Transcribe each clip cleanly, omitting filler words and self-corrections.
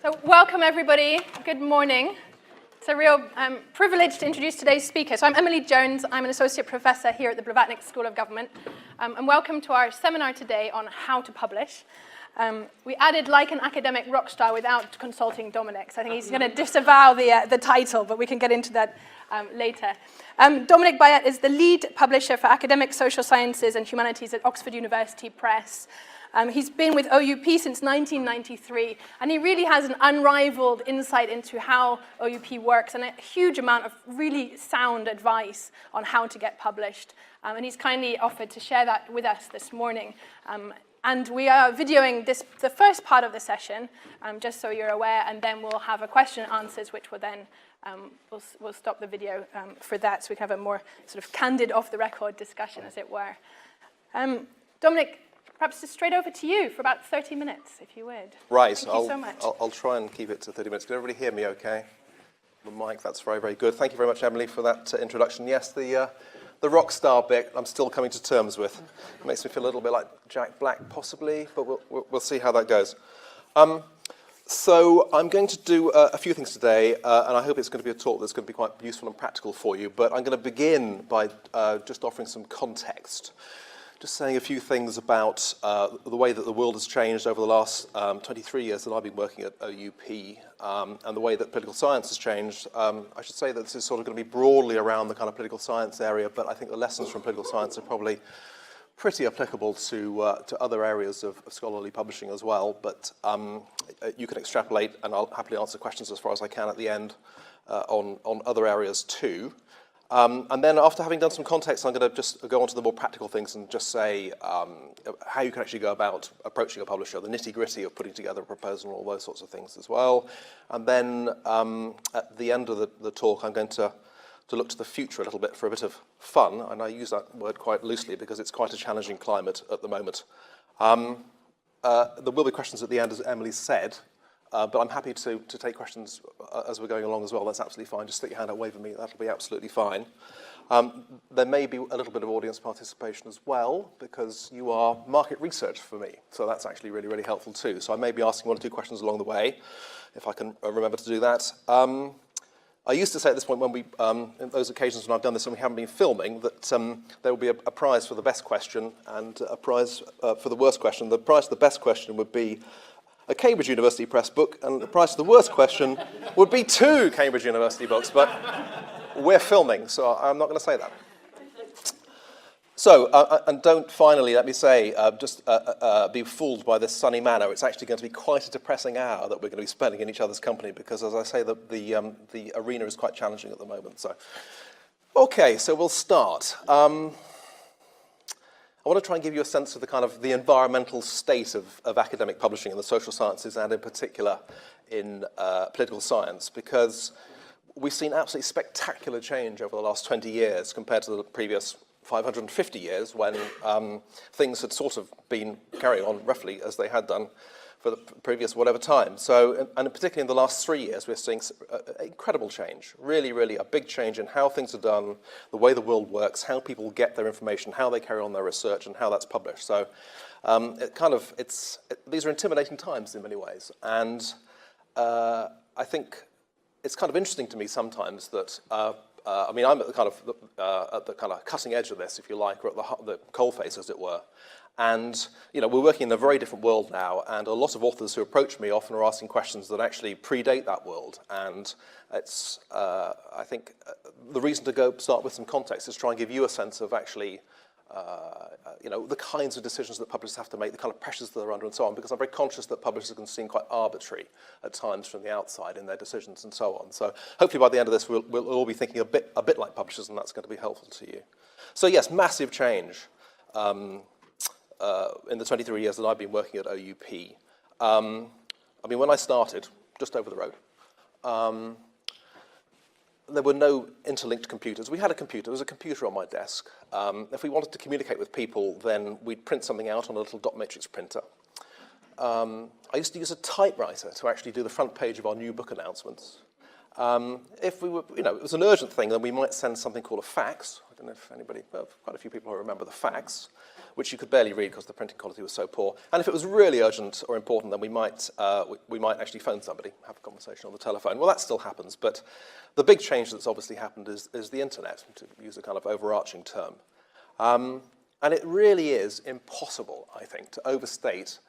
So welcome, everybody. Good morning. It's a real privilege to introduce today's speaker. So I'm Emily Jones. I'm an associate professor here at the Blavatnik School of Government. And welcome to our seminar today on how to publish. We added like an academic rock star without consulting Dominic. So I think he's going to disavow the title, but we can get into that later. Dominic Byatt is the lead publisher for academic social sciences and humanities at Oxford University Press. He's been with OUP since 1993, and he really has an unrivaled insight into how OUP works and a huge amount of really sound advice on how to get published. And he's kindly offered to share that with us this morning. And we are videoing the first part of the session, just so you're aware, and then we'll have a question and answers, which will then, we'll stop the video for that, so we can have a more sort of candid off-the-record discussion, as it were. Dominic, perhaps just straight over to you for about 30 minutes, if you would. Right. Thank you so much. I'll try and keep it to 30 minutes. Can everybody hear me okay? The mic, that's very, very good. Thank you very much, Emily, for that introduction. Yes, the rock star bit I'm still coming to terms with. It makes me feel a little bit like Jack Black, possibly, but we'll see how that goes. So I'm going to do a few things today, and I hope it's going to be a talk that's going to be quite useful and practical for you, but I'm going to begin by just offering some context. Just saying a few things about the way that the world has changed over the last 23 years that I've been working at OUP, and the way that political science has changed. I should say that this is sort of going to be broadly around the kind of political science area, but I think the lessons from political science are probably pretty applicable to other areas of scholarly publishing as well. But you can extrapolate, and I'll happily answer questions as far as I can at the end on other areas too. And then after having done some context, I'm going to just go on to the more practical things and just say how you can actually go about approaching a publisher, the nitty-gritty of putting together a proposal and all those sorts of things as well. And then at the end of the talk, I'm going to look to the future a little bit for a bit of fun. And I use that word quite loosely because it's quite a challenging climate at the moment. There will be questions at the end, as Emily said. But I'm happy to take questions as we're going along as well. That's absolutely fine. Just stick your hand out, wave at me. That'll be absolutely fine. There may be a little bit of audience participation as well, because you are market research for me. So that's actually really, really helpful too. So I may be asking one or two questions along the way, if I can remember to do that. I used to say at this point when we, in those occasions when I've done this and we haven't been filming, that there will be a prize for the best question and a prize for the worst question. The prize for the best question would be a Cambridge University Press book, and the price of the worst question would be 2 Cambridge University books, but we're filming, so I'm not going to say that. So, and don't finally, let me say, just be fooled by this sunny manner. It's actually going to be quite a depressing hour that we're going to be spending in each other's company, because as I say, the arena is quite challenging at the moment. So, okay, so we'll start. I want to try and give you a sense of the kind of the environmental state of academic publishing in the social sciences, and in particular in political science, because we've seen absolutely spectacular change over the last 20 years compared to the previous 550 years, when things had sort of been carrying on roughly as they had done for the previous whatever time. So, and particularly in the last 3 years, we're seeing incredible change, really, really a big change in how things are done, the way the world works, how people get their information, how they carry on their research, and how that's published. So these are intimidating times in many ways. And I think it's kind of interesting to me sometimes that, I mean, I'm at the kind of cutting edge of this, if you like, or at the coalface, as it were. And, you know, we're working in a very different world now, and a lot of authors who approach me often are asking questions that actually predate that world. And it's, I think, the reason to start with some context is try and give you a sense of actually, you know, the kinds of decisions that publishers have to make, the kind of pressures that they're under and so on, because I'm very conscious that publishers can seem quite arbitrary at times from the outside in their decisions and so on. So hopefully by the end of this, we'll all be thinking a bit like publishers, and that's going to be helpful to you. So yes, massive change. In the 23 years that I've been working at OUP. I mean, when I started, just over the road, there were no interlinked computers. We had a computer. There was a computer on my desk. If we wanted to communicate with people, then we'd print something out on a little dot matrix printer. I used to use a typewriter to actually do the front page of our new book announcements. If we were, it was an urgent thing, then we might send something called a fax. I don't know if anybody, well, quite a few people who remember the fax, which you could barely read because the printing quality was so poor. And if it was really urgent or important, then we might actually phone somebody, have a conversation on the telephone. Well, that still happens, but the big change that's obviously happened is the internet, to use a kind of overarching term. And it really is impossible, I think, to overstate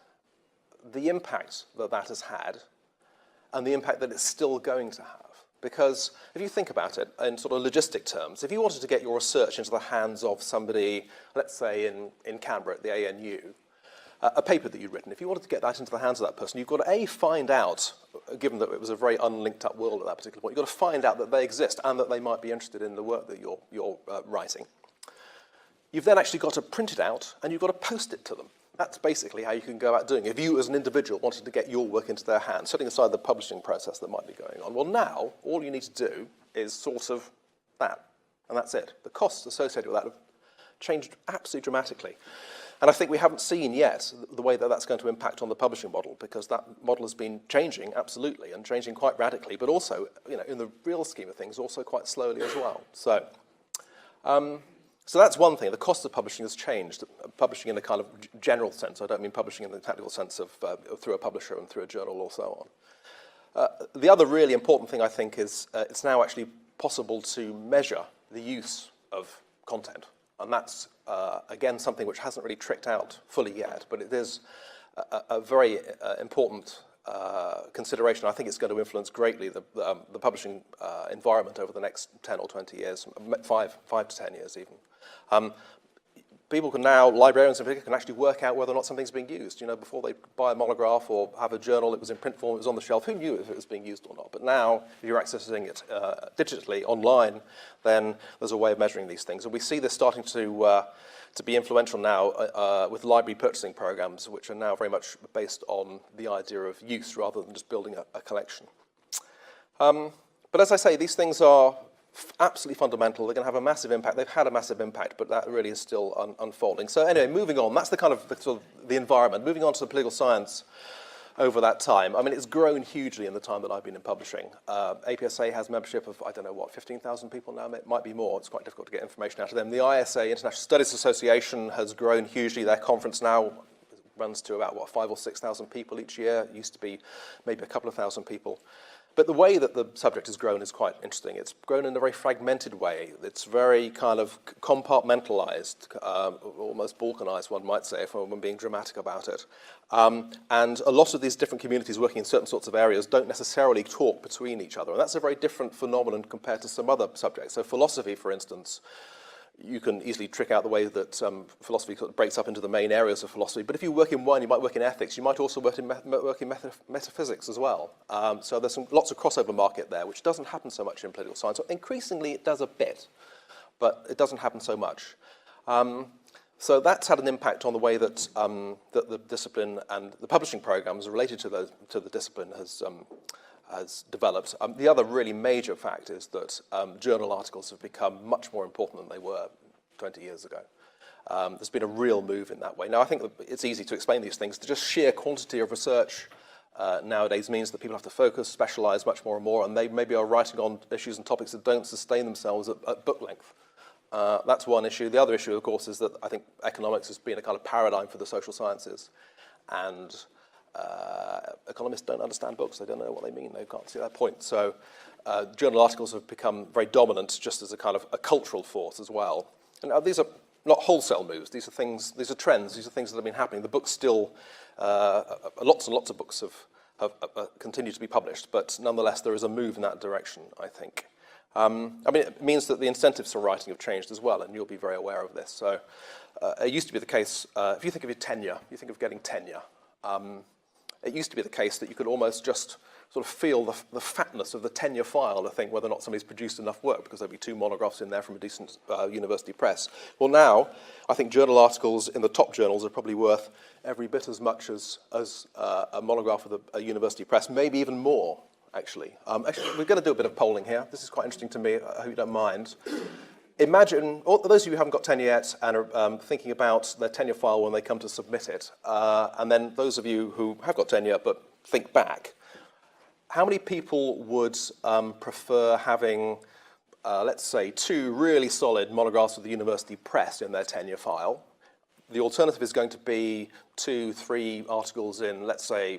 the impact that that has had and the impact that it's still going to have. Because if you think about it in sort of logistic terms, if you wanted to get your research into the hands of somebody, let's say in Canberra at the ANU, a paper that you'd written, if you wanted to get that into the hands of that person, you've got to find out, given that it was a very unlinked up world at that particular point, you've got to find out that they exist and that they might be interested in the work that you're writing. You've then actually got to print it out and you've got to post it to them. That's basically how you can go about doing it. If you as an individual wanted to get your work into their hands, setting aside the publishing process that might be going on, well now, all you need to do is sort of that, and that's it. The costs associated with that have changed absolutely dramatically. And I think we haven't seen yet the way that that's going to impact on the publishing model, because that model has been changing absolutely, and changing quite radically, but also, in the real scheme of things, also quite slowly as well. So that's one thing. The cost of publishing has changed. Publishing in a kind of general sense. I don't mean publishing in the technical sense of through a publisher and through a journal or so on. The other really important thing, I think, is it's now actually possible to measure the use of content. And that's, again, something which hasn't really tricked out fully yet, but it is a very important consideration. I think it's going to influence greatly the publishing environment over the next 10 or 20 years, 5 to 10 years even. People can now, librarians in particular, can actually work out whether or not something's being used. Before they buy a monograph or have a journal, it was in print form, it was on the shelf. Who knew if it was being used or not? But now, if you're accessing it digitally, online, then there's a way of measuring these things. And we see this starting to be influential now with library purchasing programs, which are now very much based on the idea of use rather than just building a collection. But as I say, these things are absolutely fundamental. They're going to have a massive impact. They've had a massive impact, but that really is still unfolding. So anyway, moving on, that's the kind of the environment. Moving on to the political science over that time. I mean, it's grown hugely in the time that I've been in publishing. APSA has membership of, 15,000 people now, it might be more. It's quite difficult to get information out of them. The ISA, International Studies Association, has grown hugely. Their conference now runs to about, 5,000 or 6,000 people each year. It used to be maybe a couple of thousand people. But the way that the subject has grown is quite interesting. It's grown in a very fragmented way. It's very kind of compartmentalized, almost balkanized, one might say, if I'm being dramatic about it. And a lot of these different communities working in certain sorts of areas don't necessarily talk between each other. And that's a very different phenomenon compared to some other subjects. So philosophy, for instance, you can easily trick out the way that philosophy sort of breaks up into the main areas of philosophy. But if you work in one, you might work in ethics. You might also work in metaphysics as well. So there's lots of crossover market there, which doesn't happen so much in political science. Increasingly, it does a bit, but it doesn't happen so much. So that's had an impact on the way that, that the discipline and the publishing programs related to the discipline has developed. The other really major fact is that journal articles have become much more important than they were 20 years ago. There's been a real move in that way. Now, I think it's easy to explain these things. The just sheer quantity of research nowadays means that people have to focus, specialize much more and more, and they maybe are writing on issues and topics that don't sustain themselves at book length. That's one issue. The other issue, of course, is that I think economics has been a kind of paradigm for the social sciences, and economists don't understand books. They don't know what they mean. They can't see that point. So journal articles have become very dominant just as a kind of a cultural force as well. And these are not wholesale moves. These are things, these are trends. These are things that have been happening. The books still, lots and lots of books have continued to be published, but nonetheless there is a move in that direction, I think. I mean, it means that the incentives for writing have changed as well, and you'll be very aware of this. So it used to be the case, if you think of your tenure, you think of getting tenure. It used to be the case that you could almost just sort of feel the fatness of the tenure file to think whether or not somebody's produced enough work, because there'd be 2 monographs in there from a decent university press. Well, now, I think journal articles in the top journals are probably worth every bit as much as a monograph with a university press, maybe even more, actually. Actually, we're going to do a bit of polling here. This is quite interesting to me. I hope you don't mind. Imagine, those of you who haven't got tenure yet and are thinking about their tenure file when they come to submit it, and then those of you who have got tenure but think back, how many people would prefer having, let's say, 2 really solid monographs of the university press in their tenure file? The alternative is going to be 2, 3 articles in, let's say,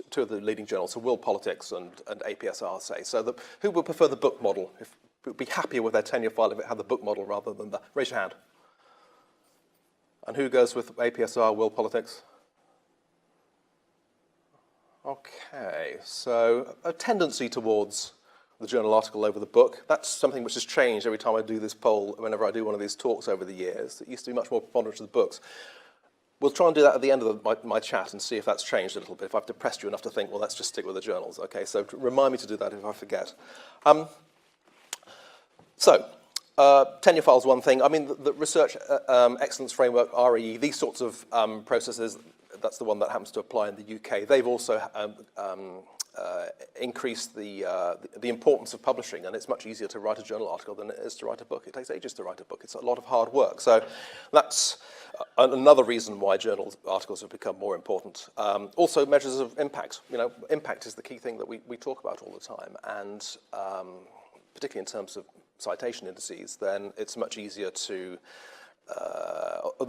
2 of the leading journals, so World Politics and APSR, say. So who would prefer the book model? If would be happier with their tenure file if it had the book model rather than the... Raise your hand. And who goes with APSR, World Politics? Okay, so a tendency towards the journal article over the book. That's something which has changed every time I do this poll, whenever I do one of these talks over the years. It used to be much more preponderant to the books. We'll try and do that at the end of my chat and see if that's changed a little bit, if I've depressed you enough to think, well, let's just stick with the journals. Okay, so remind me to do that if I forget. Tenure file is one thing. I mean, the Research Excellence Framework, REE, these sorts of processes, that's the one that happens to apply in the UK. They've also increased the importance of publishing, and it's much easier to write a journal article than it is to write a book. It takes ages to write a book. It's a lot of hard work. So that's another reason why journal articles have become more important. Also, measures of impact. You know, impact is the key thing that we talk about all the time, and particularly in terms of citation indices, then it's much easier to...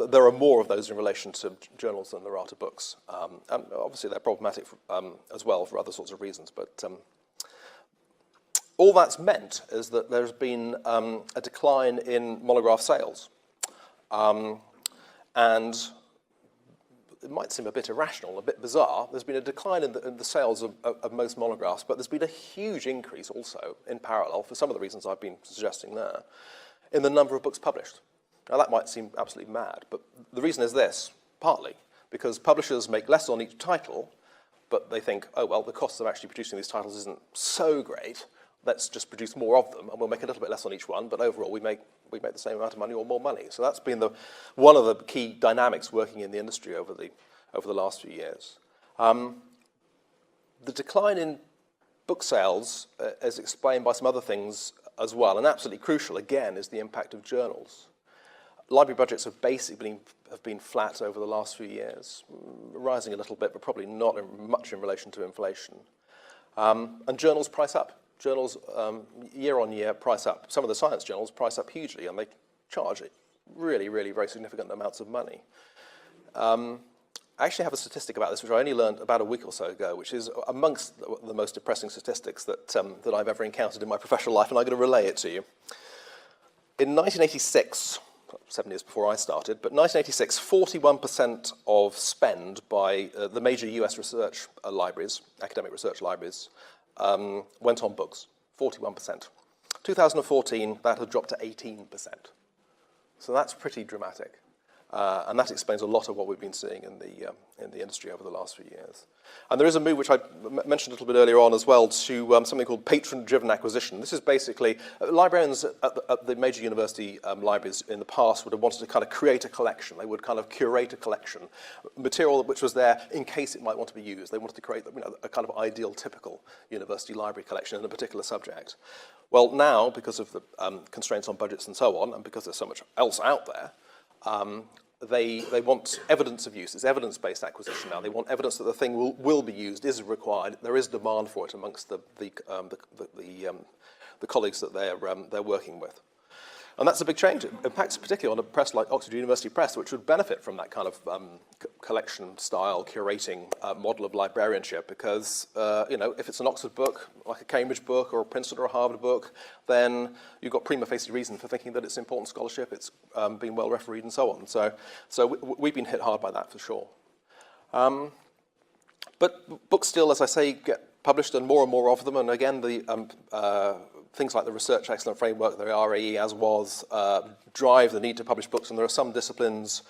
there are more of those in relation to journals than there are to books. And obviously they're problematic as well for other sorts of reasons, but all that's meant is that there's been a decline in monograph sales. And it might seem a bit irrational, a bit bizarre. There's been a decline in the sales of most monographs, but there's been a huge increase also, in parallel, for some of the reasons I've been suggesting there, in the number of books published. Now that might seem absolutely mad, but the reason is this, partly, because publishers make less on each title, but they think, oh well, the cost of actually producing these titles isn't so great, let's just produce more of them, and we'll make a little bit less on each one, but overall we make the same amount of money or more money. So that's been one of the key dynamics working in the industry over the last few years. The decline in book sales is explained by some other things as well, and absolutely crucial, again, is the impact of journals. Library budgets have basically been flat over the last few years, rising a little bit, but probably not much in relation to inflation. And journals price up. Journals, year on year, price up. Some of the science journals price up hugely, and they charge really, really very significant amounts of money. I actually have a statistic about this, which I only learned about a week or so ago, which is amongst the most depressing statistics that I've ever encountered in my professional life, and I'm going to relay it to you. In 1986, 7 years before I started, but 1986, 41% of spend by the major US research libraries, academic research libraries, went on books, 41%. 2014, that had dropped to 18%. So that's pretty dramatic. And that explains a lot of what we've been seeing in the industry over the last few years. And there is a move, which I mentioned a little bit earlier on as well, to something called patron-driven acquisition. This is basically, librarians at the major university libraries in the past would have wanted to kind of create a collection. They would kind of curate a collection, material which was there in case it might want to be used. They wanted to create a kind of ideal, typical university library collection in a particular subject. Well, now, because of the constraints on budgets and so on, and because there's so much else out there, they want evidence of use. It's evidence-based acquisition now. They want evidence that the thing will be used, is required. There is demand for it amongst the colleagues that they're working with. And that's a big change. It impacts particularly on a press like Oxford University Press, which would benefit from that kind of collection-style curating model of librarianship, because if it's an Oxford book, like a Cambridge book or a Princeton or a Harvard book, then you've got prima facie reason for thinking that it's important scholarship, it's been well refereed and so on. So we've been hit hard by that for sure. But books still, as I say, get published and more of them, and again, the things like the Research Excellence Framework, the RAE, as was, drive the need to publish books, and there are some disciplines,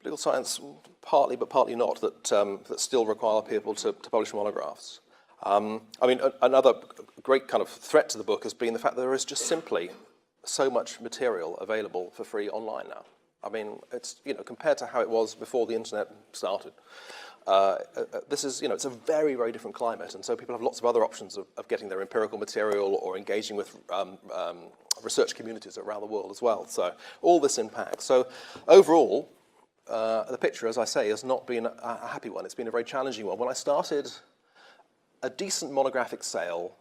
political science partly, but partly not, that still require people to publish monographs. I mean, another great kind of threat to the book has been the fact that there is just simply so much material available for free online now. I mean, it's, compared to how it was before the internet started, this is, it's a very, very different climate, and so people have lots of other options of getting their empirical material or engaging with research communities around the world as well. So all this impacts. So overall, the picture, as I say, has not been a happy one. It's been a very challenging one. When I started a decent monographic sale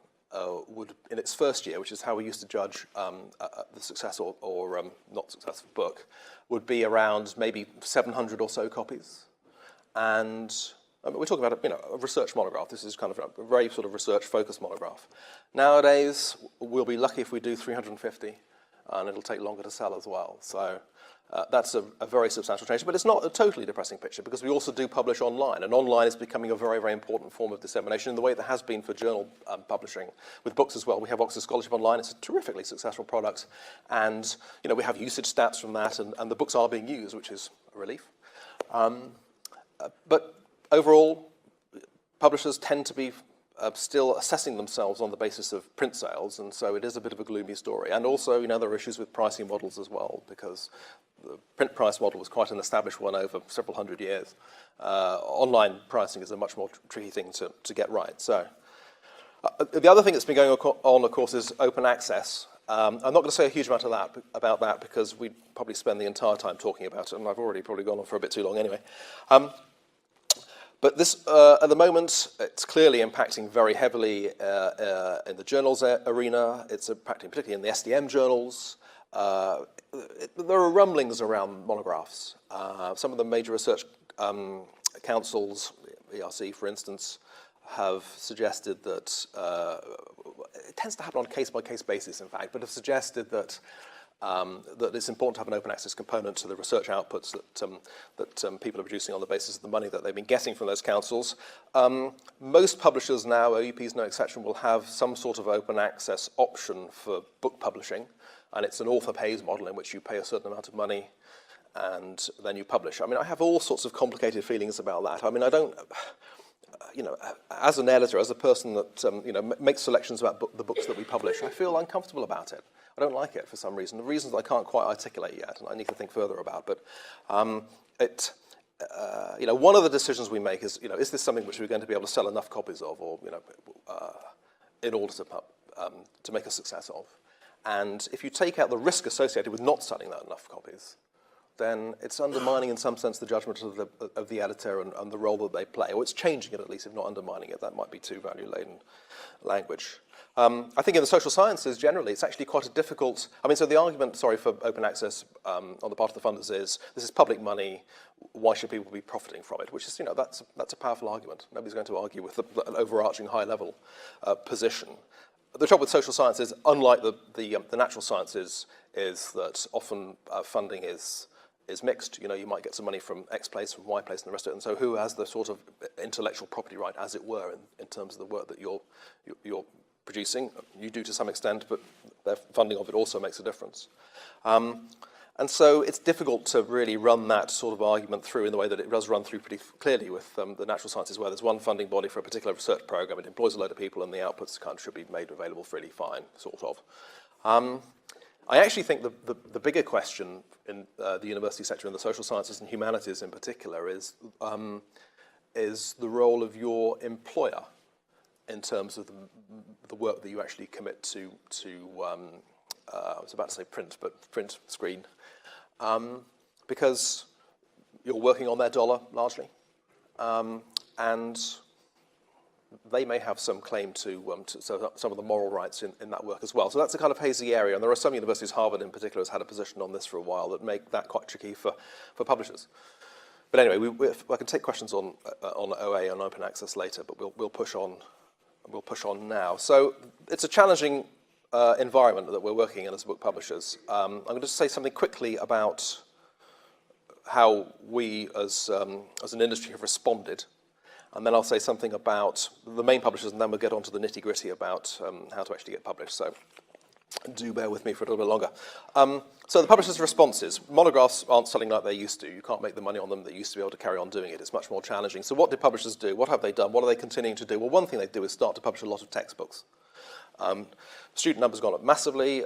would, in its first year, which is how we used to judge the success or not success of a book, would be around maybe 700 or so copies. And we're talking about a research monograph. This is kind of a very sort of research-focused monograph. Nowadays, we'll be lucky if we do 350, and it'll take longer to sell as well. So that's a very substantial change. But it's not a totally depressing picture, because we also do publish online, and online is becoming a very, very important form of dissemination in the way that has been for journal publishing. With books as well, we have Oxford Scholarship Online. It's a terrifically successful product, and we have usage stats from that, and the books are being used, which is a relief. But overall, publishers tend to be still assessing themselves on the basis of print sales, and so it is a bit of a gloomy story. And also, there are issues with pricing models as well, because the print price model was quite an established one over several hundred years. Online pricing is a much more tricky thing to get right. So, the other thing that's been going on, of course, is open access. I'm not going to say a huge amount about that, because we'd probably spend the entire time talking about it, and I've already probably gone on for a bit too long anyway. But this, at the moment, it's clearly impacting very heavily in the journals arena. It's impacting particularly in the SDM journals. There are rumblings around monographs. Some of the major research councils, ERC for instance, have suggested that, it tends to happen on a case-by-case basis, in fact, but have suggested that that it's important to have an open access component to the research outputs that people are producing on the basis of the money that they've been getting from those councils. Most publishers now, OUPs no exception, will have some sort of open access option for book publishing, and it's an author pays model in which you pay a certain amount of money and then you publish. I have all sorts of complicated feelings about that. I don't, as an editor, as a person that makes selections about the books that we publish, I feel uncomfortable about it. I don't like it for some reason. The reasons I can't quite articulate yet, and I need to think further about. But one of the decisions we make is this something which we're going to be able to sell enough copies of, or in order to make a success of. And if you take out the risk associated with not selling that enough copies, then it's undermining in some sense the judgment of the editor and the role that they play, or it's changing it at least, if not undermining it. That might be too value-laden language. I think in the social sciences generally, it's actually quite a difficult, so the argument, for open access on the part of the funders is, this is public money, why should people be profiting from it? Which is, that's a powerful argument. Nobody's going to argue with an overarching high-level position. The trouble with social sciences, unlike the natural sciences, is that often funding is mixed. You might get some money from X place, from Y place, and the rest of it. And so who has the sort of intellectual property right, as it were, in terms of the work that you're producing? You do to some extent, but their funding of it also makes a difference. And so it's difficult to really run that sort of argument through in the way that it does run through pretty clearly with the natural sciences, where there's one funding body for a particular research program, it employs a load of people, and the outputs should be made available freely, fine, sort of. I actually think the bigger question in the university sector, in the social sciences and humanities in particular, is the role of your employer in terms of the work that you actually commit to I was about to say print, but print, screen, because you're working on their dollar largely, and they may have some claim to some of the moral rights in that work as well. So that's a kind of hazy area, and there are some universities, Harvard in particular, has had a position on this for a while that make that quite tricky for publishers. But anyway, I can take questions on OA and open access later, but we'll push on. We'll push on now. So it's a challenging environment that we're working in as book publishers. I'm going to say something quickly about how we as an industry have responded. And then I'll say something about the main publishers, and then we'll get on to the nitty-gritty about how to actually get published. So do bear with me for a little bit longer. So the publishers' responses. Monographs aren't selling like they used to. You can't make the money on them that you used to be able to carry on doing it. It's much more challenging. So what do publishers do? What have they done? What are they continuing to do? Well, one thing they do is start to publish a lot of textbooks. Student numbers have gone up massively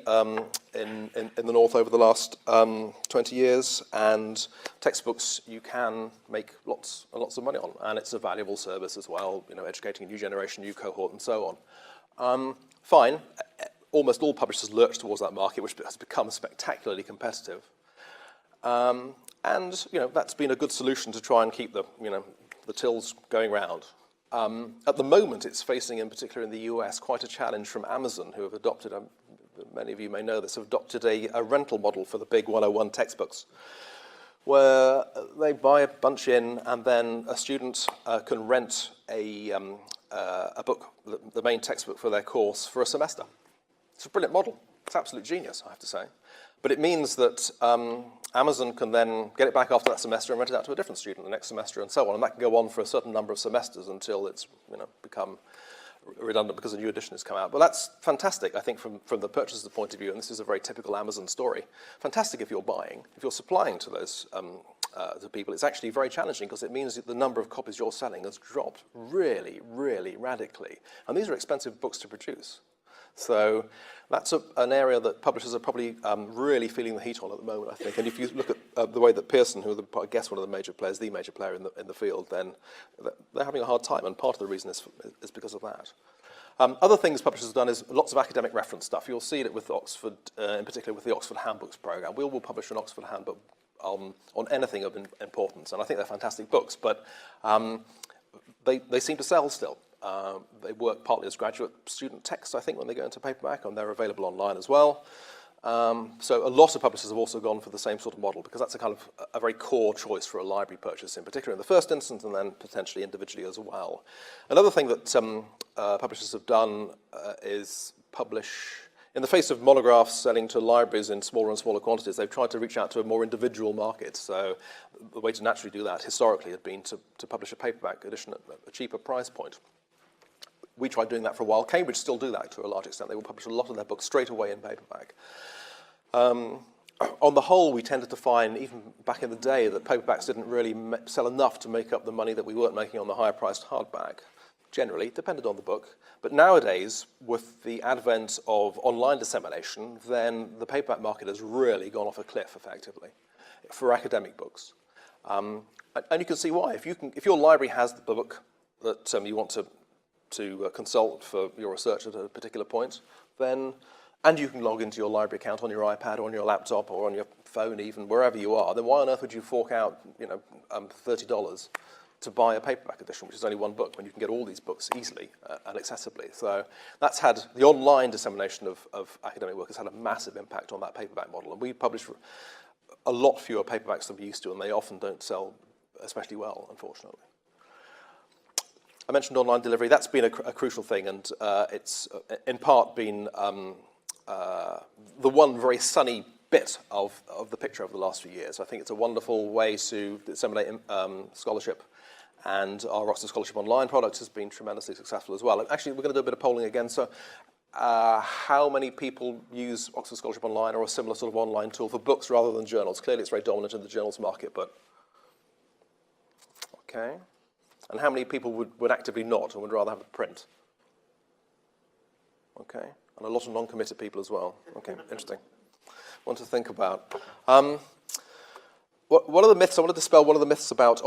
in the North over the last 20 years, and textbooks you can make lots and lots of money on, and it's a valuable service as well, educating a new generation, new cohort, and so on. Fine. Almost all publishers lurch towards that market, which has become spectacularly competitive. And that's been a good solution to try and keep the tills going round. At the moment, it's facing, in particular in the US, quite a challenge from Amazon, who have adopted, many of you may know this, have adopted a rental model for the big 101 textbooks, where they buy a bunch in, and then a student can rent a book, the main textbook for their course, for a semester. It's a brilliant model. It's absolute genius, I have to say. But it means that Amazon can then get it back after that semester and rent it out to a different student the next semester and so on. And that can go on for a certain number of semesters until it's become redundant because a new edition has come out. But that's fantastic, I think, from the purchaser's point of view, and this is a very typical Amazon story. Fantastic if you're buying. If you're supplying to those to people, it's actually very challenging because it means that the number of copies you're selling has dropped really, really radically. And these are expensive books to produce. So that's an area that publishers are probably really feeling the heat on at the moment, I think. And if you look at the way that Pearson, who are, I guess, one of the major players, the major player in the field, then they're having a hard time, and part of the reason is because of that. Other things publishers have done is lots of academic reference stuff. You'll see it with Oxford, in particular with the Oxford Handbooks programme. We will publish an Oxford Handbook on anything of importance, and I think they're fantastic books, but they seem to sell still. They work partly as graduate student texts, I think, when they go into paperback, and they're available online as well. So a lot of publishers have also gone for the same sort of model, because that's a kind of a very core choice for a library purchase, in particular in the first instance, and then potentially individually as well. Another thing that publishers have done is publish, in the face of monographs selling to libraries in smaller and smaller quantities, they've tried to reach out to a more individual market. So the way to naturally do that historically had been to publish a paperback edition at a cheaper price point. We tried doing that for a while. Cambridge still do that to a large extent. They will publish a lot of their books straight away in paperback. On the whole, we tended to find, even back in the day, that paperbacks didn't really sell enough to make up the money that we weren't making on the higher-priced hardback. Generally, it depended on the book. But nowadays, with the advent of online dissemination, then the paperback market has really gone off a cliff, effectively, for academic books. And you can see why. If your library has the book that you want to consult for your research at a particular point, then, and you can log into your library account on your iPad or on your laptop or on your phone even, wherever you are, then why on earth would you fork out $30 to buy a paperback edition, which is only one book, when you can get all these books easily and accessibly? So that's had, the online dissemination of academic work has had a massive impact on that paperback model. And we publish a lot fewer paperbacks than we used to, and they often don't sell especially well, unfortunately. I mentioned online delivery. That's been a crucial thing, and it's in part been the one very sunny bit of the picture over the last few years. I think it's a wonderful way to disseminate scholarship, and our Oxford Scholarship Online product has been tremendously successful as well. And actually, we're going to do a bit of polling again. So how many people use Oxford Scholarship Online or a similar sort of online tool for books rather than journals? Clearly, it's very dominant in the journals market, but okay. And how many people would actively not and would rather have a print? Okay, and a lot of non-committed people as well. Okay, interesting. One to think about. What are the myths? I want to dispel one of the myths about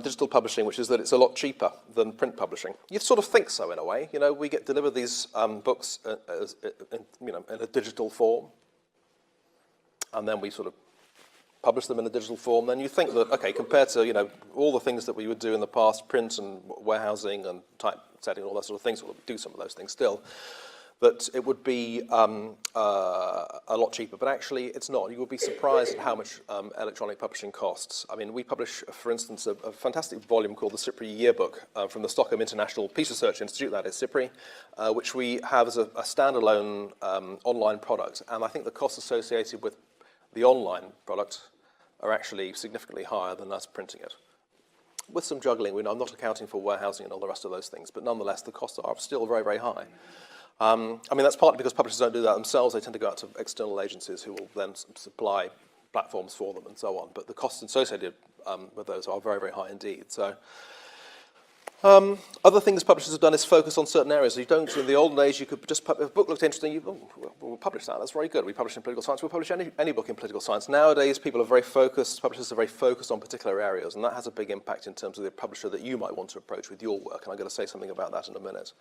digital publishing, which is that it's a lot cheaper than print publishing. You sort of think so in a way. You know, we get delivered these books in a digital form, and then we sort of publish them in a digital form. Then you think that, okay, compared to all the things that we would do in the past, print and warehousing and typesetting and all that sort of things, we'll do some of those things still, that it would be a lot cheaper. But actually, it's not. You will be surprised at how much electronic publishing costs. I mean, we publish, for instance, a fantastic volume called the SIPRI Yearbook from the Stockholm International Peace Research Institute, that is SIPRI, which we have as a standalone online product. And I think the costs associated with the online product are actually significantly higher than us printing it. With some juggling, I'm not accounting for warehousing and all the rest of those things, but nonetheless, the costs are still very, very high. I mean, that's partly because publishers don't do that themselves. They tend to go out to external agencies who will then supply platforms for them and so on. But the costs associated with those are very, very high indeed. So, other things publishers have done is focus on certain areas. You don't, in the olden days, you could just, if a book looked interesting, we'll publish that, that's very good. We publish in political science, we'll publish any book in political science. Nowadays, people are very focused, publishers are very focused on particular areas, and that has a big impact in terms of the publisher that you might want to approach with your work, and I'm going to say something about that in a minute.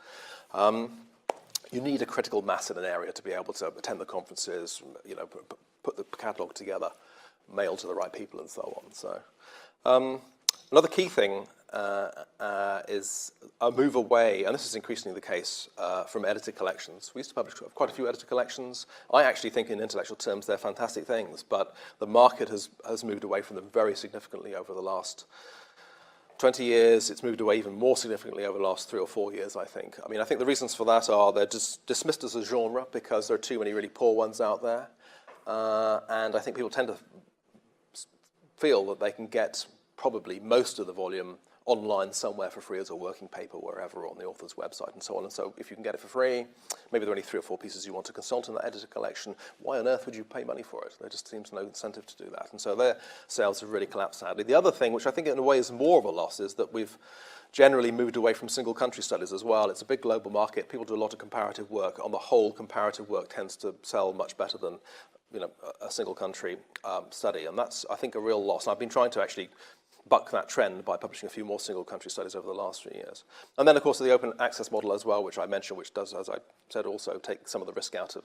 You need a critical mass in an area to be able to attend the conferences, put the catalogue together, mail to the right people, and so on. So, another key thing is a move away, and this is increasingly the case, from edited collections. We used to publish quite a few edited collections. I actually think in intellectual terms they're fantastic things, but the market has moved away from them very significantly over the last 20 years. It's moved away even more significantly over the last 3 or 4 years, I think. I mean, I think the reasons for that are they're just dismissed as a genre because there are too many really poor ones out there. And I think people tend to feel that they can get probably most of the volume online somewhere for free as a working paper, wherever, on the author's website and so on. And so if you can get it for free, maybe there are only 3 or 4 pieces you want to consult in that edited collection, why on earth would you pay money for it? There just seems no incentive to do that. And so their sales have really collapsed, sadly. The other thing, which I think in a way is more of a loss, is that we've generally moved away from single country studies as well. It's a big global market. People do a lot of comparative work. On the whole, comparative work tends to sell much better than a single country study. And that's, I think, a real loss. And I've been trying to actually buck that trend by publishing a few more single country studies over the last few years. And then, of course, the open access model as well, which I mentioned, which does, as I said, also take some of the risk out of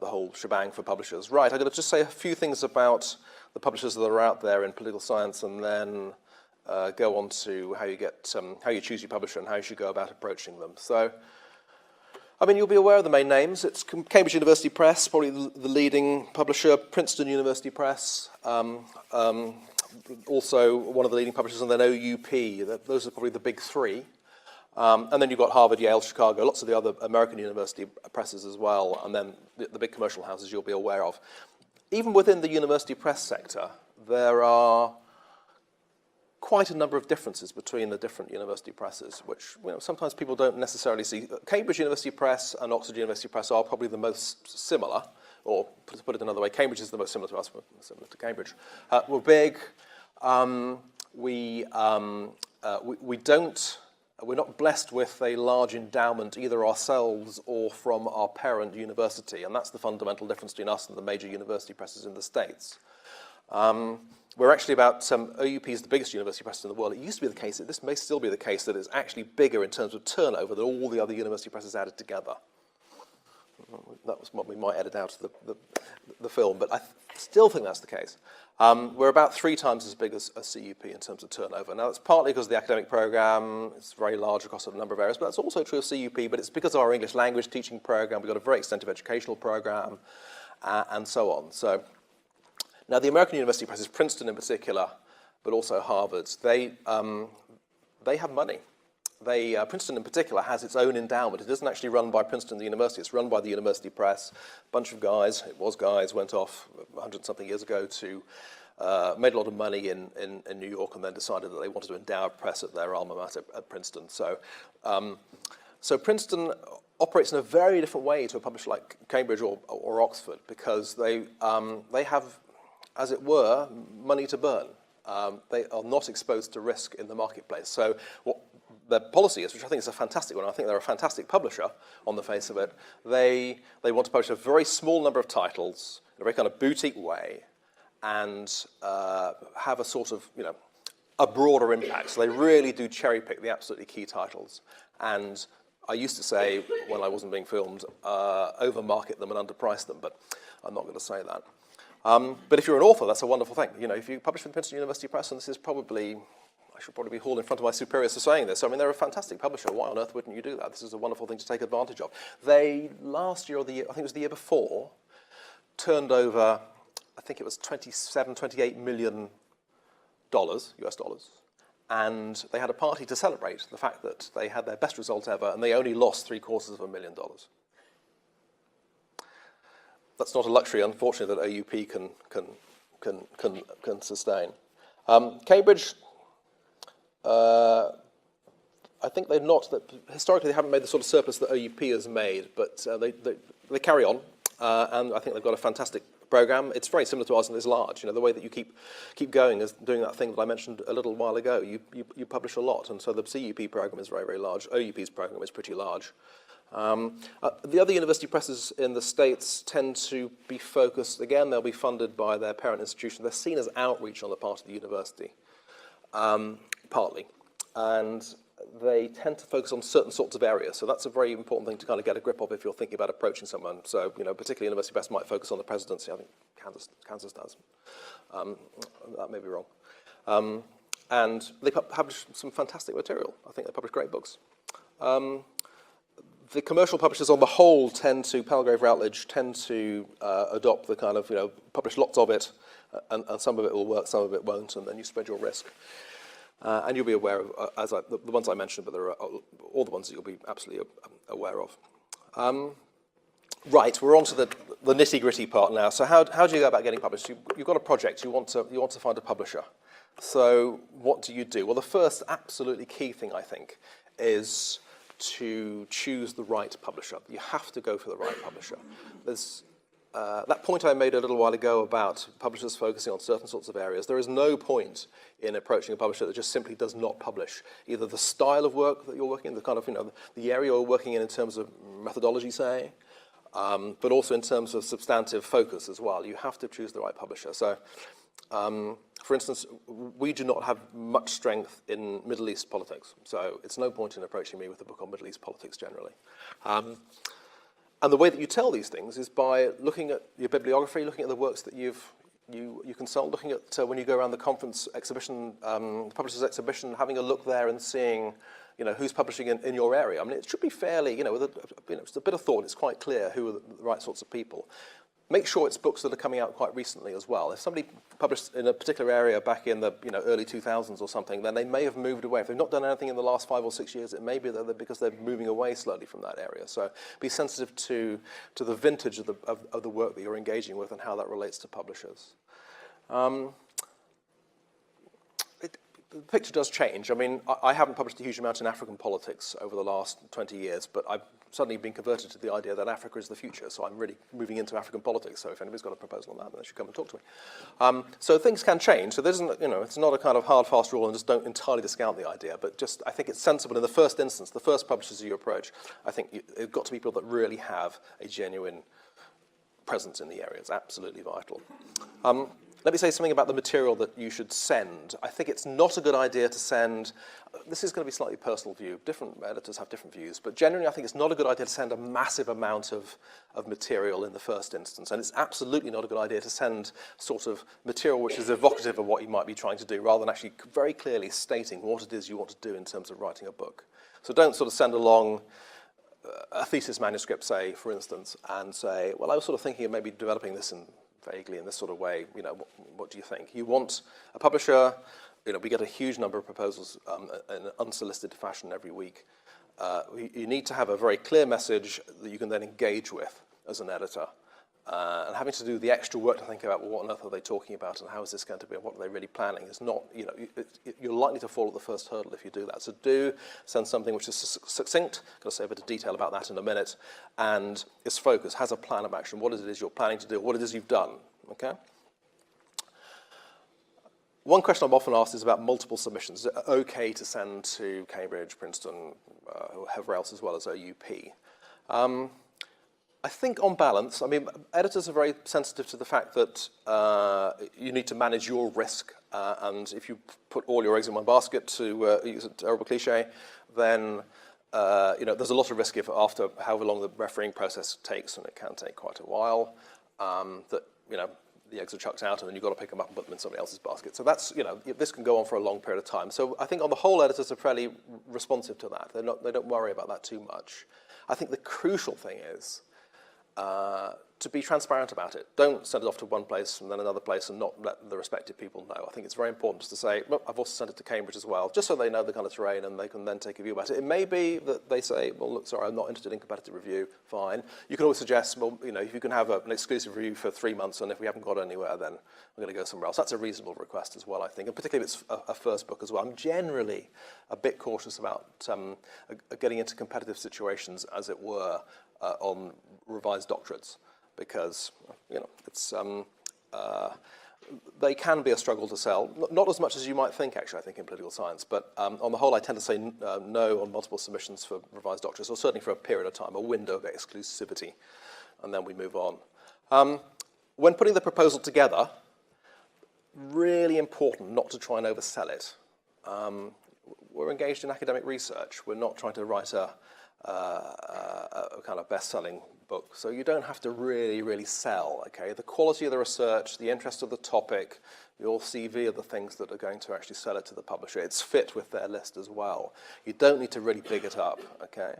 the whole shebang for publishers. Right, I'm going to just say a few things about the publishers that are out there in political science, and then go on to how you choose your publisher and how you should go about approaching them. So, I mean, you'll be aware of the main names. It's Cambridge University Press, probably the leading publisher, Princeton University Press, also one of the leading publishers, and then OUP. Those are probably the big 3. And then you've got Harvard, Yale, Chicago, lots of the other American university presses as well, and then the big commercial houses you'll be aware of. Even within the university press sector, there are quite a number of differences between the different university presses, which sometimes people don't necessarily see. Cambridge University Press and Oxford University Press are probably the most similar, or to put it another way, Cambridge is the most similar to us, similar to Cambridge. We're big. We're not blessed with a large endowment either ourselves or from our parent university, and that's the fundamental difference between us and the major university presses in the States. We're actually about, OUP is the biggest university press in the world. It used to be the case, this may still be the case, that it's actually bigger in terms of turnover than all the other university presses added together. That was what we might edit out of the film, but I still think that's the case. We're about 3 times as big as CUP in terms of turnover. Now, that's partly because of the academic program. It's very large across a number of areas, but that's also true of CUP, but it's because of our English language teaching program. We've got a very extensive educational program, and so on. So, now, the American university presses, Princeton in particular, but also Harvard, they have money. Princeton in particular has its own endowment. It isn't actually run by Princeton, the university. It's run by the university press. A bunch of guys, went off 100-something years ago to made a lot of money in New York, and then decided that they wanted to endow a press at their alma mater at Princeton. So Princeton operates in a very different way to a publisher like Cambridge or Oxford, because they have, as it were, money to burn. They are not exposed to risk in the marketplace. So what their policy is, which I think is a fantastic one, I think they're a fantastic publisher on the face of it, they want to publish a very small number of titles in a very kind of boutique way, and have a sort of, a broader impact. So they really do cherry pick the absolutely key titles. And I used to say, when I wasn't being filmed, overmarket them and underprice them, but I'm not going to say that. But if you're an author, that's a wonderful thing. If you publish with Princeton University Press, and this is probably, I should probably be hauled in front of my superiors for saying this. I mean, they're a fantastic publisher. Why on earth wouldn't you do that? This is a wonderful thing to take advantage of. They, last year or the year, I think it was the year before, turned over, I think it was $28 million, US dollars. And they had a party to celebrate the fact that they had their best result ever, and they only lost $750,000. That's not a luxury, unfortunately, that OUP can sustain. Cambridge, I think they've not, historically they haven't made the sort of surplus that OUP has made, but they carry on, and I think they've got a fantastic program. It's very similar to ours and it's large. The way that you keep going is doing that thing that I mentioned a little while ago. You publish a lot, and so the CUP program is very, very large. OUP's program is pretty large. The other university presses in the States tend to be focused, again, they'll be funded by their parent institution. They're seen as outreach on the part of the university, partly. And they tend to focus on certain sorts of areas. So that's a very important thing to kind of get a grip of if you're thinking about approaching someone. So, particularly University Press might focus on the presidency. I think Kansas does. That may be wrong. And they publish some fantastic material. I think they publish great books. The commercial publishers on the whole tend to, Palgrave Routledge, tend to adopt the kind of, publish lots of it, and some of it will work, some of it won't, and then you spread your risk. And you'll be aware of, the ones I mentioned, but there are all the ones that you'll be absolutely aware of. Right, we're on to the nitty-gritty part now. So how do you go about getting published? You've got a project, you want to find a publisher. So what do you do? Well, the first absolutely key thing, I think, is to choose the right publisher. You have to go for the right publisher. There's that point I made a little while ago about publishers focusing on certain sorts of areas. There is no point in approaching a publisher that just simply does not publish either the style of work that you're working in, the kind of, the area you're working in terms of methodology, say, but also in terms of substantive focus as well. You have to choose the right publisher. So, for instance, we do not have much strength in Middle East politics, so it's no point in approaching me with a book on Middle East politics generally. And the way that you tell these things is by looking at your bibliography, looking at the works that you consult, looking at when you go around the conference exhibition, the publisher's exhibition, having a look there and seeing, who's publishing in your area. I mean, it should be fairly, with a bit of thought, it's quite clear who are the right sorts of people. Make sure it's books that are coming out quite recently as well. If somebody published in a particular area back in the early 2000s or something, then they may have moved away. If they've not done anything in the last 5 or 6 years, it may be that because they're moving away slowly from that area. So be sensitive to the vintage of the work that you're engaging with and how that relates to publishers. The picture does change. I mean, I haven't published a huge amount in African politics over the last 20 years, but I've suddenly been converted to the idea that Africa is the future, so I'm really moving into African politics. So if anybody's got a proposal on that, then they should come and talk to me. So things can change. So there isn't, it's not a kind of hard, fast rule, and just don't entirely discount the idea. But just, I think it's sensible in the first instance, the first publishers you approach, I think it's got to be people that really have a genuine presence in the area. It's absolutely vital. Let me say something about the material that you should send. I think it's not a good idea to send, this is going to be a slightly personal view, different editors have different views, but generally I think it's not a good idea to send a massive amount of material in the first instance, and it's absolutely not a good idea to send sort of material which is evocative of what you might be trying to do, rather than actually very clearly stating what it is you want to do in terms of writing a book. So don't sort of send along a thesis manuscript, say, for instance, and say, well, I was sort of thinking of maybe developing this vaguely in this sort of way, what do you think? You want a publisher, we get a huge number of proposals in an unsolicited fashion every week. You need to have a very clear message that you can then engage with as an editor. And having to do the extra work to think about, well, what on earth are they talking about and how is this going to be and what are they really planning is not, you're likely to fall at the first hurdle if you do that. So do send something which is succinct, I'm going to say a bit of detail about that in a minute, and is focused, has a plan of action, what it is you're planning to do, what it is you've done, okay? One question I'm often asked is about multiple submissions. Is it okay to send to Cambridge, Princeton, whoever else, as well as OUP? I think on balance, I mean, editors are very sensitive to the fact that you need to manage your risk, and if you put all your eggs in one basket, to use a terrible cliche, then there's a lot of risk if after however long the refereeing process takes, and it can take quite a while, that the eggs are chucked out and then you've got to pick them up and put them in somebody else's basket. So that's, this can go on for a long period of time. So I think on the whole, editors are fairly responsive to that. They don't worry about that too much. I think the crucial thing is to be transparent about it. Don't send it off to one place and then another place and not let the respective people know. I think it's very important just to say, well, I've also sent it to Cambridge as well, just so they know the kind of terrain and they can then take a view about it. It may be that they say, well, look, sorry, I'm not interested in competitive review, fine. You can always suggest, well, if you can have an exclusive review for 3 months and if we haven't got anywhere, then we're going to go somewhere else. That's a reasonable request as well, I think, and particularly if it's a first book as well. I'm generally a bit cautious about getting into competitive situations, as it were, on revised doctorates, because it's they can be a struggle to sell. Not as much as you might think, actually, I think, in political science, but on the whole, I tend to say no on multiple submissions for revised doctorates, or certainly for a period of time, a window of exclusivity, and then we move on. When putting the proposal together, really important not to try and oversell it. We're engaged in academic research. We're not trying to write a a kind of best-selling book. So you don't have to really sell, okay? The quality of the research, the interest of the topic, your CV are the things that are going to actually sell it to the publisher. It's fit with their list as well. You don't need to really big it up, okay?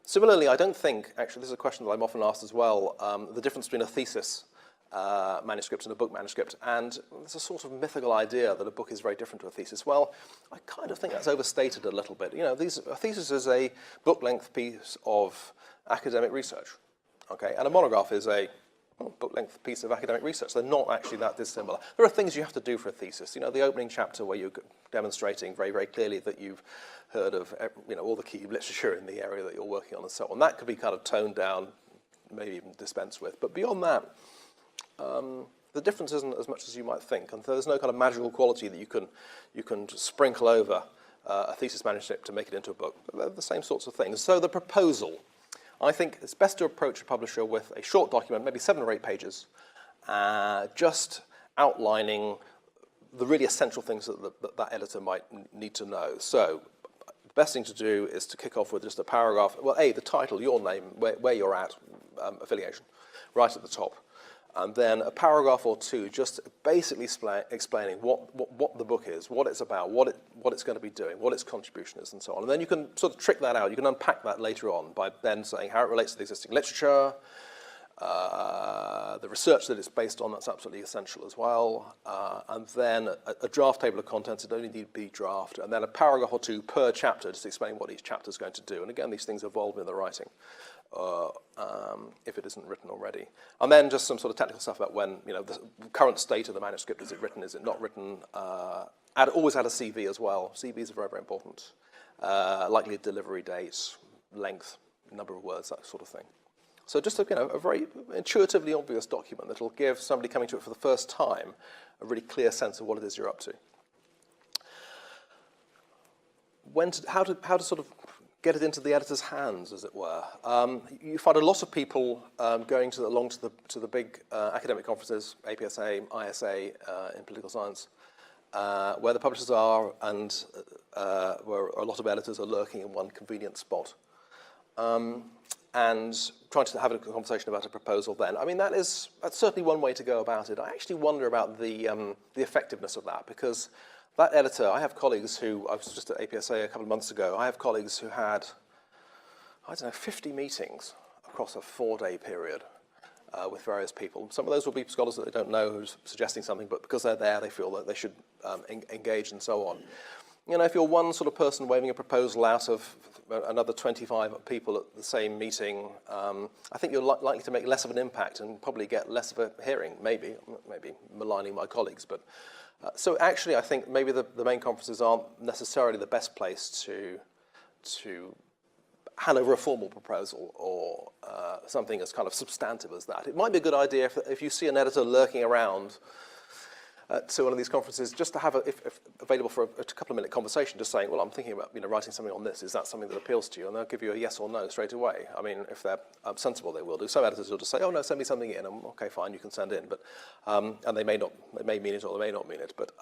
Similarly, I don't think, actually this is a question that I'm often asked as well, the difference between a thesis manuscript and a book manuscript, and there's a sort of mythical idea that a book is very different to a thesis. Well, I kind of think that's overstated a little bit. You know, a thesis is a book-length piece of academic research, okay, and a monograph is a book-length piece of academic research. They're not actually that dissimilar. There are things you have to do for a thesis. You know, the opening chapter where you're demonstrating very clearly that you've heard of, you know, all the key literature in the area that you're working on and so on. That could be kind of toned down, maybe even dispensed with. But beyond that, the difference isn't as much as you might think, and there's no kind of magical quality that you can sprinkle over a thesis manuscript to make it into a book. They're the same sorts of things. So the proposal, I think it's best to approach a publisher with a short document, maybe 7 or 8 pages, just outlining the really essential things that editor might need to know. So the best thing to do is to kick off with just a paragraph. Well, the title, your name, where you're at, affiliation, right at the top. And then a paragraph or 2 just basically explaining what the book is, what it's about, what it's going to be doing, what its contribution is, and so on. And then you can sort of trick that out. You can unpack that later on by then saying how it relates to the existing literature, the research that it's based on, that's absolutely essential as well. And then a draft table of contents, it only need to be draft. And then a paragraph or 2 per chapter, just explaining what each chapter is going to do. And again, these things evolve in the writing. If it isn't written already. And then just some sort of technical stuff about when, you know, the current state of the manuscript, is it written, is it not written? Always add a CV as well. CVs are very important. Likely delivery date, length, number of words, that sort of thing. So just a very intuitively obvious document that will give somebody coming to it for the first time a really clear sense of what it is you're up to. How to sort of get it into the editor's hands, as it were. You find a lot of people going along to the big academic conferences, APSA, ISA in political science, where the publishers are and where a lot of editors are lurking in one convenient spot. And trying to have a conversation about a proposal then. I mean, that's certainly one way to go about it. I actually wonder about the effectiveness of that, because that editor, I have colleagues who, I was just at APSA a couple of months ago, I have colleagues who had, 50 meetings across a 4-day period with various people. Some of those will be scholars that they don't know who's suggesting something, but because they're there, they feel that they should engage and so on. You know, if you're one sort of person waving a proposal out of another 25 people at the same meeting, I think you're likely to make less of an impact and probably get less of a hearing, maybe maligning my colleagues, but so actually I think maybe the main conferences aren't necessarily the best place to hand over a formal proposal or something as kind of substantive as that. It might be a good idea if you see an editor lurking around to one of these conferences, just to have, if available for a couple of minute conversation, just saying, well, I'm thinking about writing something on this. Is that something that appeals to you? And they'll give you a yes or no straight away. I mean, if they're sensible, they will do. Some editors will just say, oh no, send me something in. Okay, fine, you can send in. But and they may mean it or they may not mean it. But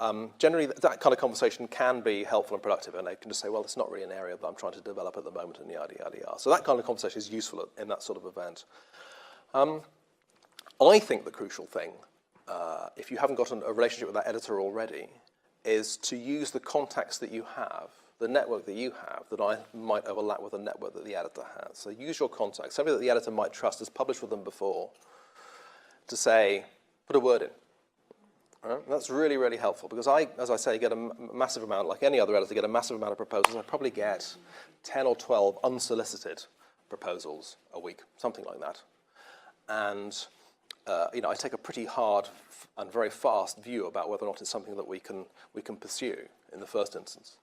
generally, that kind of conversation can be helpful and productive, and they can just say, well, it's not really an area that I'm trying to develop at the moment, and yada yada yada. So that kind of conversation is useful in that sort of event. I think the crucial thing, if you haven't got a relationship with that editor already, is to use the contacts that you have, the network that you have, that might overlap with the network that the editor has. So use your contacts, somebody that the editor might trust, has published with them before, to say, put a word in. Right? That's really, really helpful, because as I say, get a massive amount, like any other editor, get a massive amount of proposals. I probably get 10 or 12 unsolicited proposals a week, something like that. And I take a pretty hard and very fast view about whether or not it's something that we can pursue in the first instance.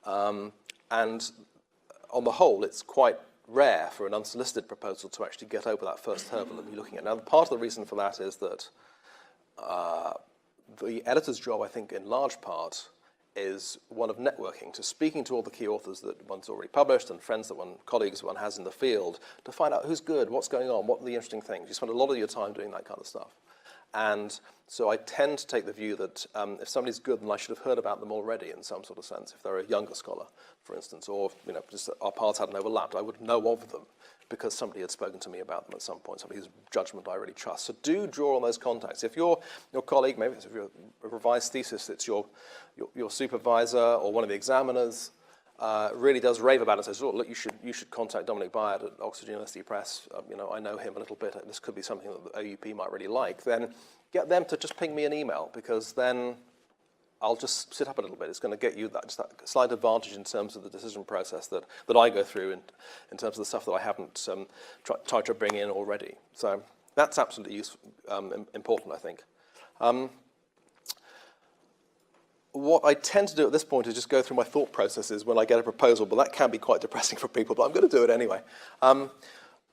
And on the whole, it's quite rare for an unsolicited proposal to actually get over that first hurdle that you're looking at. Now, part of the reason for that is that the editor's job, I think, in large part, is one of networking, to speaking to all the key authors that one's already published and friends that colleagues one has in the field, to find out who's good, what's going on, what are the interesting things. You spend a lot of your time doing that kind of stuff. And so I tend to take the view that if somebody's good, then I should have heard about them already in some sort of sense. If they're a younger scholar, for instance, or just that our paths hadn't overlapped, I would know of them because somebody had spoken to me about them at some point, somebody whose judgment I really trust. So do draw on those contacts. If your colleague, maybe if you're a revised thesis, it's your supervisor or one of the examiners, really does rave about it and says, oh, look, you should contact Dominic Byatt at Oxford University Press. I know him a little bit. This could be something that the OUP might really like. Then get them to just ping me an email, because then I'll just sit up a little bit. It's going to get you that slight advantage in terms of the decision process that I go through in terms of the stuff that I haven't tried to bring in already. So that's absolutely important, I think. What I tend to do at this point is just go through my thought processes when I get a proposal, but that can be quite depressing for people, but I'm going to do it anyway.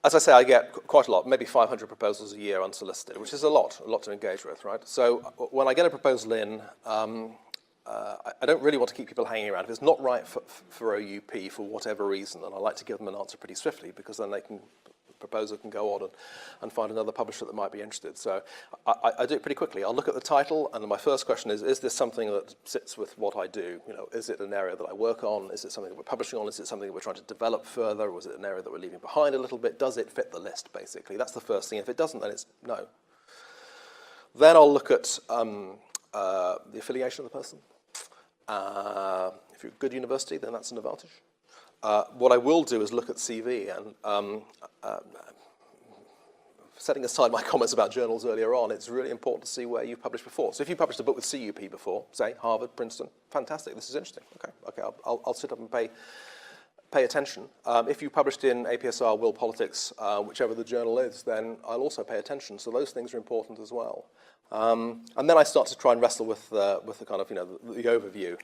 As I say, I get quite a lot, maybe 500 proposals a year unsolicited, which is a lot to engage with, right? So when I get a proposal in, I don't really want to keep people hanging around. If it's not right for OUP for whatever reason, then I like to give them an answer pretty swiftly, because then the proposer can go on and find another publisher that might be interested. So I do it pretty quickly. I'll look at the title, and then my first question is this something that sits with what I do? Is it an area that I work on? Is it something that we're publishing on? Is it something that we're trying to develop further? Or is it an area that we're leaving behind a little bit? Does it fit the list, basically? That's the first thing. If it doesn't, then it's no. Then I'll look at the affiliation of the person. If you're a good university, then that's an advantage. What I will do is look at CV, and setting aside my comments about journals earlier on, it's really important to see where you've published before. So if you published a book with CUP before, say Harvard, Princeton, fantastic, this is interesting. Okay, I'll sit up and pay attention. If you published in APSR, World Politics, whichever the journal is, then I'll also pay attention. So those things are important as well. And then I start to try and wrestle with the kind of, the overview.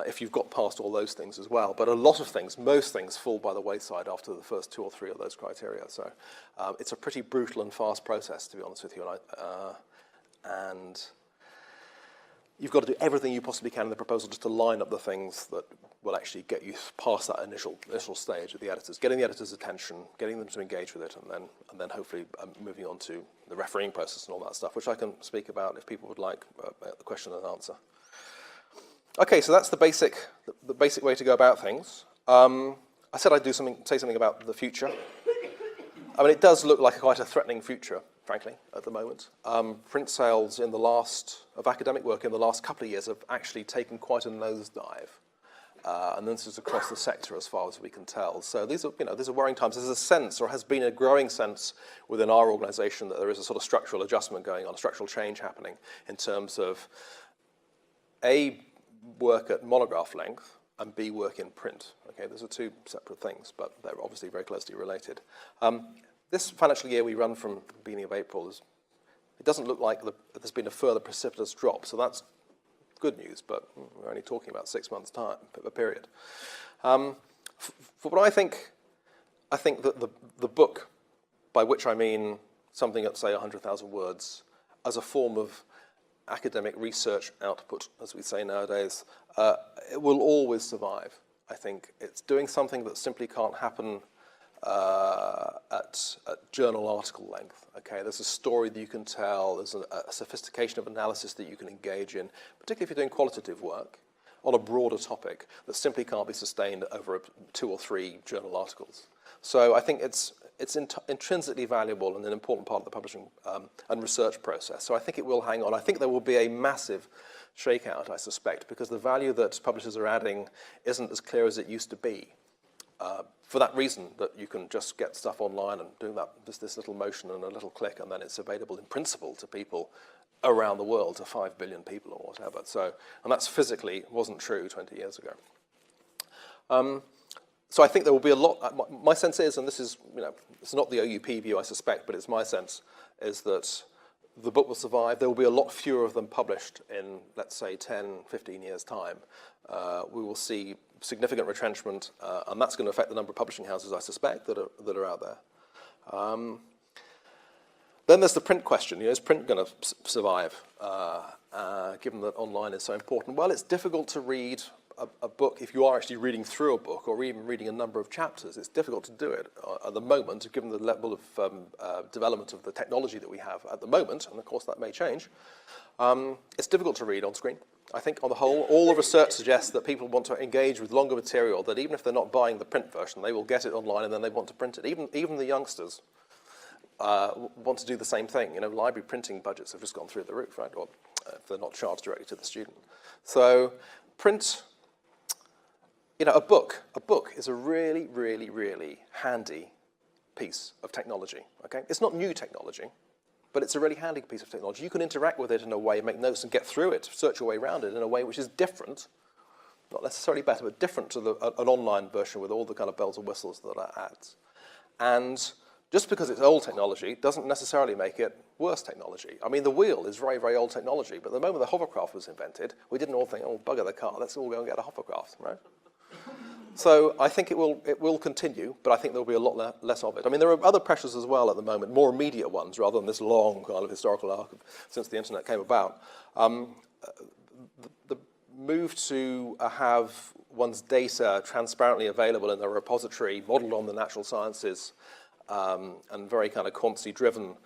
If you've got past all those things as well. But a lot of things, most things, fall by the wayside after the first 2 or 3 of those criteria. So it's a pretty brutal and fast process, to be honest with you. And you've got to do everything you possibly can in the proposal just to line up the things that will actually get you past that initial stage of the editors, getting the editors' attention, getting them to engage with it, and then hopefully moving on to the refereeing process and all that stuff, which I can speak about if people would like the question and answer. Okay, so that's the basic way to go about things. I said I'd say something about the future. I mean, it does look like quite a threatening future, frankly, at the moment. Print sales of academic work in the last couple of years have actually taken quite a nosedive. And this is across the sector as far as we can tell. So these are worrying times. There's a sense, or has been a growing sense within our organization, that there is a sort of structural adjustment going on, a structural change happening in terms of A, work at monograph length, and B, work in print. Okay, those are 2 separate things, but they're obviously very closely related. This financial year we run from the beginning of April, it doesn't look like there's been a further precipitous drop, so that's good news, but we're only talking about 6 months' time, a period. For what I think that the book, by which I mean something at, say, 100,000 words, as a form of academic research output, as we say nowadays, it will always survive, I think. It's doing something that simply can't happen at journal article length. Okay, there's a story that you can tell, there's a sophistication of analysis that you can engage in, particularly if you're doing qualitative work on a broader topic that simply can't be sustained over 2 or 3 journal articles. So I think it's intrinsically valuable and an important part of the publishing and research process. So I think it will hang on. I think there will be a massive shakeout, I suspect, because the value that publishers are adding isn't as clear as it used to be. For that reason, that you can just get stuff online and do that, just this little motion and a little click, and then it's available in principle to people around the world, to 5 billion people or whatever. So, and that's physically wasn't true 20 years ago. So I think there will be a lot. My sense is, and this is, it's not the OUP view, I suspect, but it's my sense, is that the book will survive. There will be a lot fewer of them published in, let's say, 10, 15 years' time. We will see significant retrenchment, and that's going to affect the number of publishing houses, I suspect, that are out there. Then there's the print question. Is print going to survive, given that online is so important? Well, it's difficult to read a book, if you are actually reading through a book or even reading a number of chapters, it's difficult to do it at the moment, given the level of development of the technology that we have at the moment, and of course that may change. It's difficult to read on screen. I think on the whole, all the research suggests that people want to engage with longer material, that even if they're not buying the print version, they will get it online and then they want to print it. Even the youngsters want to do the same thing. You know, library printing budgets have just gone through the roof, right? Or if they're not charged directly to the student. So print, you know, a book is a really, really, really handy piece of technology, okay? It's not new technology, but it's a really handy piece of technology. You can interact with it in a way, make notes and get through it, search your way around it in a way which is different, not necessarily better, but different to an online version with all the kind of bells and whistles that it adds. And just because it's old technology doesn't necessarily make it worse technology. I mean, the wheel is very, very old technology, but the moment the hovercraft was invented, we didn't all think, oh, bugger the car, let's all go and get a hovercraft, right? So I think it will continue, but I think there'll be a lot less of it. I mean, there are other pressures as well at the moment, more immediate ones, rather than this long kind of historical arc since the internet came about. The move to have one's data transparently available in a repository modeled on the natural sciences and very kind of quantity-driven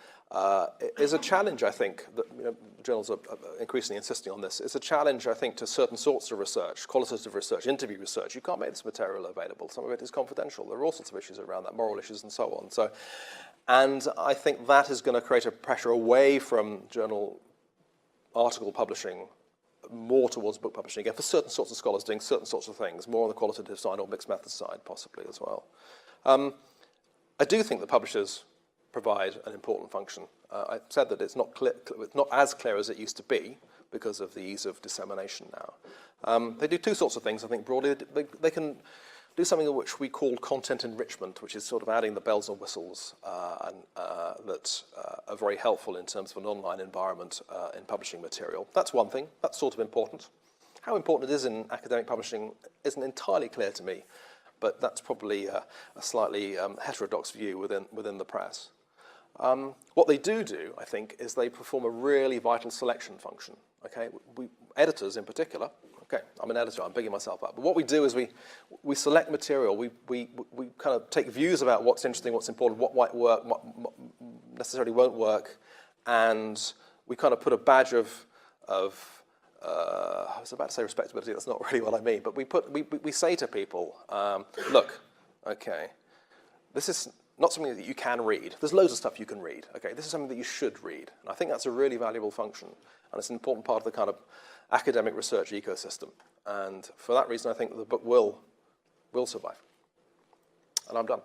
is a challenge, I think, that journals are increasingly insisting on this. It's a challenge, I think, to certain sorts of research, qualitative research, interview research. You can't make this material available. Some of it is confidential. There are all sorts of issues around that, moral issues and so on. And I think that is going to create a pressure away from journal article publishing more towards book publishing, again, for certain sorts of scholars doing certain sorts of things, more on the qualitative side or mixed method side, possibly as well. I do think that publishers provide an important function. I said that it's not as clear as it used to be because of the ease of dissemination now. They do two sorts of things, I think, broadly. They can do something which we call content enrichment, which is sort of adding the bells and whistles that are very helpful in terms of an online environment in publishing material. That's one thing. That's sort of important. How important it is in academic publishing isn't entirely clear to me, but that's probably a slightly heterodox view within the press. What they do, I think, is they perform a really vital selection function. Okay, editors in particular. Okay, I'm an editor. I'm bigging myself up. But what we do is we select material. We kind of take views about what's interesting, what's important, what might work, what necessarily won't work, and we kind of put a badge of I was about to say respectability. That's not really what I mean. But we say to people, look, okay, this is not something that you can read. There's loads of stuff you can read. Okay, this is something that you should read. And I think that's a really valuable function, and it's an important part of the kind of academic research ecosystem. And for that reason, I think that the book will survive. And I'm done.